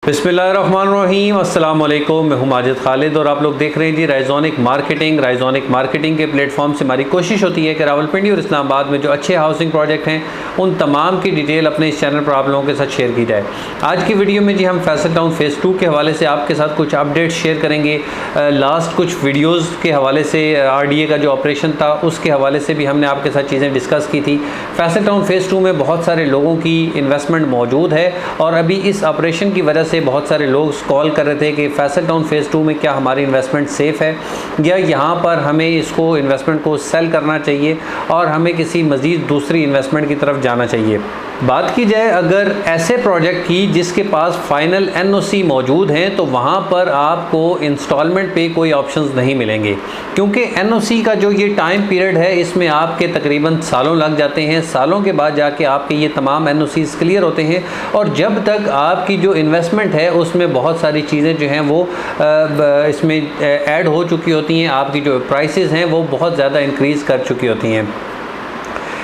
बिस्मिल्लाहिर्रहमानिर्रहीम, अस्सलाम वालेकुम। मैं हूं माजिद खालिद और आप लोग देख रहे हैं जी राइजोनिक मार्केटिंग के प्लेटफॉर्म से हमारी कोशिश होती है कि रावलपिंडी और इस्लामाबाद में जो अच्छे हाउसिंग प्रोजेक्ट हैं उन तमाम की डिटेल अपने इस चैनल पर आप लोगों के साथ शेयर की जाए। आज की वीडियो में जी हम फैसल टाउन फ़ेज़ 2 के हवाले से आपके साथ कुछ अपडेट्स शेयर करेंगे। लास्ट कुछ वीडियोज़ के हवाले से RDA का जो ऑपरेशन था उसके हवाले से भी हमने आपके साथ चीज़ें डिस्कस की थी। फैसल टाउन फ़ेज़ 2 में बहुत सारे लोगों की इन्वेस्टमेंट मौजूद है और अभी इस ऑपरेशन की वजह से बहुत सारे लोग कॉल कर रहे थे कि फैसल टाउन फ़ेज़ 2 में क्या हमारी इन्वेस्टमेंट सेफ़ है या यहाँ पर हमें इसको इन्वेस्टमेंट को सेल करना चाहिए और हमें किसी मज़ीद दूसरी इन्वेस्टमेंट की तरफ जाना चाहिए। बात की जाए अगर ऐसे प्रोजेक्ट की जिसके पास फाइनल NOC मौजूद हैं तो वहाँ पर आपको इंस्टॉलमेंट पे कोई ऑप्शंस नहीं मिलेंगे, क्योंकि NOC का जो ये टाइम पीरियड है इसमें आपके तकरीबन सालों लग जाते हैं। सालों के बाद जाके आपके ये तमाम NOCs क्लियर होते हैं और जब तक आपकी जो इन्वेस्टमेंट है उसमें बहुत सारी चीज़ें जो हैं वो इसमें ऐड हो चुकी होती हैं, आपकी जो प्राइसेस हैं वो बहुत ज़्यादा इंक्रीज़ कर चुकी होती हैं।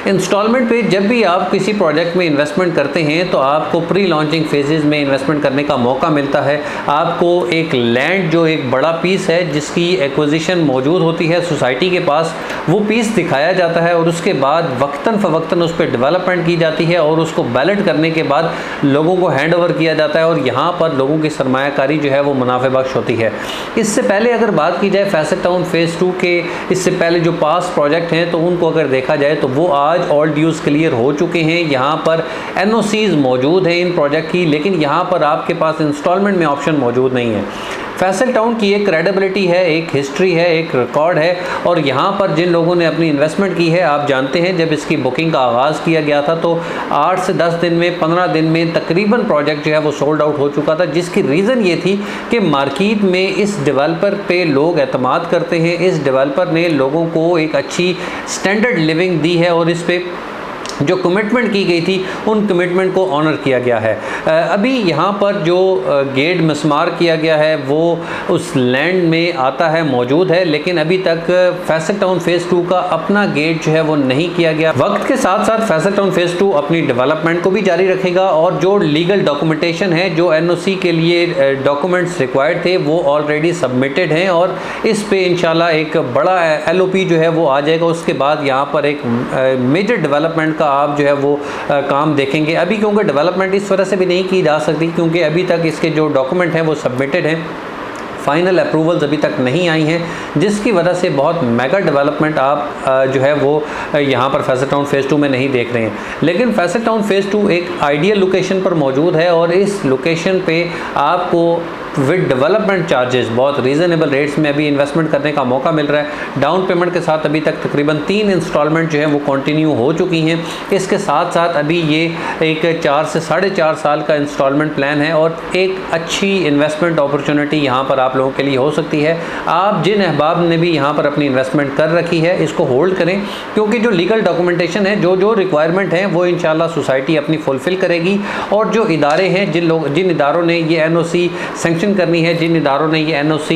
इंस्टॉलमेंट पे जब भी आप किसी प्रोजेक्ट में इन्वेस्टमेंट करते हैं तो आपको प्री लॉन्चिंग फेजेज़ में इन्वेस्टमेंट करने का मौका मिलता है। आपको एक लैंड जो एक बड़ा पीस है जिसकी एक्विजिशन मौजूद होती है सोसाइटी के पास, वो पीस दिखाया जाता है और उसके बाद वक्तन फ़वक्तन उस पर डेवलपमेंट की जाती है और उसको बैलेट करने के बाद लोगों को हैंड ओवर किया जाता है और यहाँ पर लोगों की सरमायाकारी जो है वो मुनाफे बख्श होती है। इससे पहले अगर बात की जाए फैसल टाउन फ़ेज़ 2 के, इससे पहले जो पास प्रोजेक्ट हैं तो उनको अगर देखा जाए तो वो आज ऑल ड्यूज़ क्लियर हो चुके हैं। यहाँ पर NOCs मौजूद हैं इन प्रोजेक्ट की, लेकिन यहाँ पर आपके पास इंस्टॉलमेंट में ऑप्शन मौजूद नहीं है। फैसल टाउन की एक क्रेडिबिलिटी है, एक हिस्ट्री है, एक रिकॉर्ड है और यहाँ पर जिन लोगों ने अपनी इन्वेस्टमेंट की है, आप जानते हैं जब इसकी बुकिंग का आगाज़ किया गया था तो 8 से 10 दिन में, 15 दिन में तकरीबन प्रोजेक्ट जो है वो सोल्ड आउट हो चुका था, जिसकी रीज़न ये थी कि मार्केट में इस डेवलपर पे लोग एतमाद करते हैं। इस डेवलपर ने लोगों को एक अच्छी स्टैंडर्ड लिविंग दी है और इस पे जो कमिटमेंट की गई थी उन कमिटमेंट को ऑनर किया गया है। अभी यहाँ पर जो गेट मिसमार किया गया है वो उस लैंड में आता है, मौजूद है, लेकिन अभी तक फैसल टाउन फ़ेज़ 2 का अपना गेट जो है वो नहीं किया गया। वक्त के साथ साथ फैसल टाउन फ़ेज़ 2 अपनी डेवलपमेंट को भी जारी रखेगा और जो लीगल डॉक्यूमेंटेशन है, जो NOC के लिए डॉक्यूमेंट्स रिक्वायर्ड थे वो ऑलरेडी सबमिटेड हैं और इस पे इंशाल्लाह एक बड़ा LOP जो है वो आ जाएगा। उसके बाद यहाँ पर एक मेजर डेवलपमेंट का आप जो है वो काम देखेंगे। अभी क्योंकि डेवलपमेंट इस वजह से भी नहीं की जा सकती क्योंकि अभी तक इसके जो डॉक्यूमेंट हैं वो सबमिटेड हैं, फाइनल अप्रूवल्स अभी तक नहीं आई हैं, जिसकी वजह से बहुत मेगा डेवलपमेंट आप जो है वो यहाँ पर फैसल टाउन फ़ेज़ 2 में नहीं देख रहे हैं। लेकिन फैसल टाउन फ़ेज़ 2 एक आइडियल लोकेशन पर मौजूद है और इस लोकेशन पे आपको विद डेवलपमेंट चार्जेस बहुत रीज़नेबल रेट्स में अभी इन्वेस्टमेंट करने का मौका मिल रहा है। डाउन पेमेंट के साथ अभी तक तकरीबन 3 इंस्टॉलमेंट जो है वो कंटिन्यू हो चुकी हैं। इसके साथ साथ अभी ये एक 4 से 4.5 साल का इंस्टॉलमेंट प्लान है और एक अच्छी इन्वेस्टमेंट अपॉर्चुनिटी यहाँ पर आप लोगों के लिए हो सकती है। आप जिन अहबाब ने भी यहाँ पर अपनी इन्वेस्टमेंट कर रखी है इसको होल्ड करें, क्योंकि जो लीगल डॉक्यूमेंटेशन है, जो रिक्वायरमेंट है वो इंशाल्लाह सोसाइटी अपनी फुलफ़िल करेगी और जो इदारे हैं, जिन इदारों ने ये NOC करनी है, जिन इदारों ने ये NOC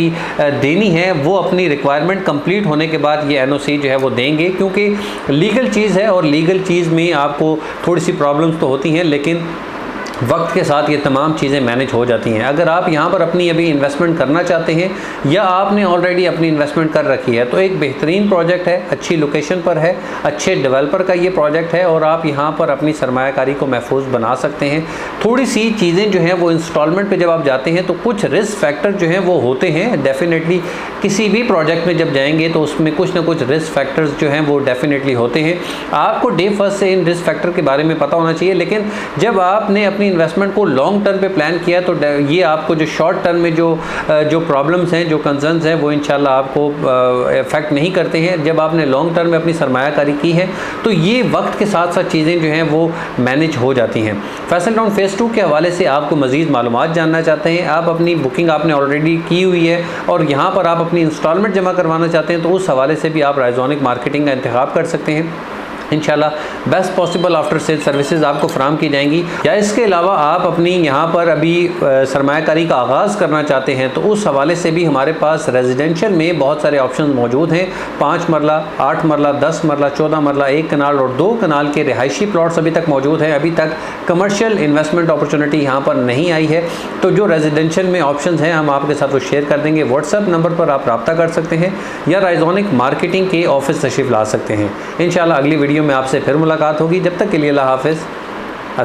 देनी है, वो अपनी रिक्वायरमेंट कंप्लीट होने के बाद ये NOC जो है वो देंगे, क्योंकि लीगल चीज़ है और लीगल चीज़ में आपको थोड़ी सी प्रॉब्लम्स तो होती हैं लेकिन वक्त के साथ ये तमाम चीज़ें मैनेज हो जाती हैं। अगर आप यहाँ पर अपनी अभी इन्वेस्टमेंट करना चाहते हैं या आपने ऑलरेडी अपनी इन्वेस्टमेंट कर रखी है तो एक बेहतरीन प्रोजेक्ट है, अच्छी लोकेशन पर है, अच्छे डेवलपर का ये प्रोजेक्ट है और आप यहाँ पर अपनी सरमायाकारी को महफूज बना सकते हैं। थोड़ी सी चीज़ें जो हैं वो इंस्टॉलमेंट पे जब आप जाते हैं तो कुछ रिस्क फैक्टर जो हैं वो होते हैं। डेफिनेटली किसी भी प्रोजेक्ट में जब जाएंगे तो उसमें कुछ ना कुछ रिस्क फैक्टर्स जो हैं वो डेफिनेटली होते हैं। आपको डे फर्स्ट से इन रिस्क फैक्टर के बारे में पता होना चाहिए, लेकिन जब आपने अपनी इन्वेस्टमेंट को लॉन्ग टर्म पे प्लान किया तो ये आपको जो शॉर्ट टर्म में जो प्रॉब्लम्स हैं, जो कंसर्न्स हैं, वो इंशाल्लाह आपको इफेक्ट नहीं करते हैं। जब आपने लॉन्ग टर्म में अपनी सरमायाकारी की है तो ये वक्त के साथ साथ चीज़ें जो हैं वो मैनेज हो जाती हैं। फैसल टाउन फ़ेज़ 2 के हवाले से आपको मज़ीद मालूमात जानना चाहते हैं, आप अपनी बुकिंग आपने ऑलरेडी की हुई है और यहाँ पर आप अपनी इंस्टॉलमेंट जमा करवाना चाहते हैं तो उस हवाले से भी आप राइजोनिक मार्केटिंग का इंतखाब कर सकते हैं। इंशाल्लाह best possible after sale services आपको फराम की जाएंगी। या इसके अलावा आप अपनी यहाँ पर अभी सरमायाकारी का आगाज़ करना चाहते हैं तो उस हवाले से भी हमारे पास रेजिडेंशियल में बहुत सारे ऑप्शन मौजूद हैं। 5 मरला, 8 मरला, 10 मरला, 14 मरला, 1 कनाल और 2 कनाल के रिहायशी प्लॉट्स अभी तक मौजूद हैं। अभी तक कमर्शियल इन्वेस्टमेंट अपॉर्चुनिटी यहाँ पर नहीं आई है। तो जो रेजिडेंशियल में ऑप्शंस हैं हम आपके साथ वो शेयर कर देंगे। व्हाट्सएप नंबर पर आप रब्ता कर सकते हैं या राइजोनिक मार्केटिंग के ऑफिस तशरीफ ला सकते हैं। इंशाल्लाह अगली वीडियो में आपसे फिर मुलाकात होगी। जब तक के लिए अल्लाह हाफ़िज़।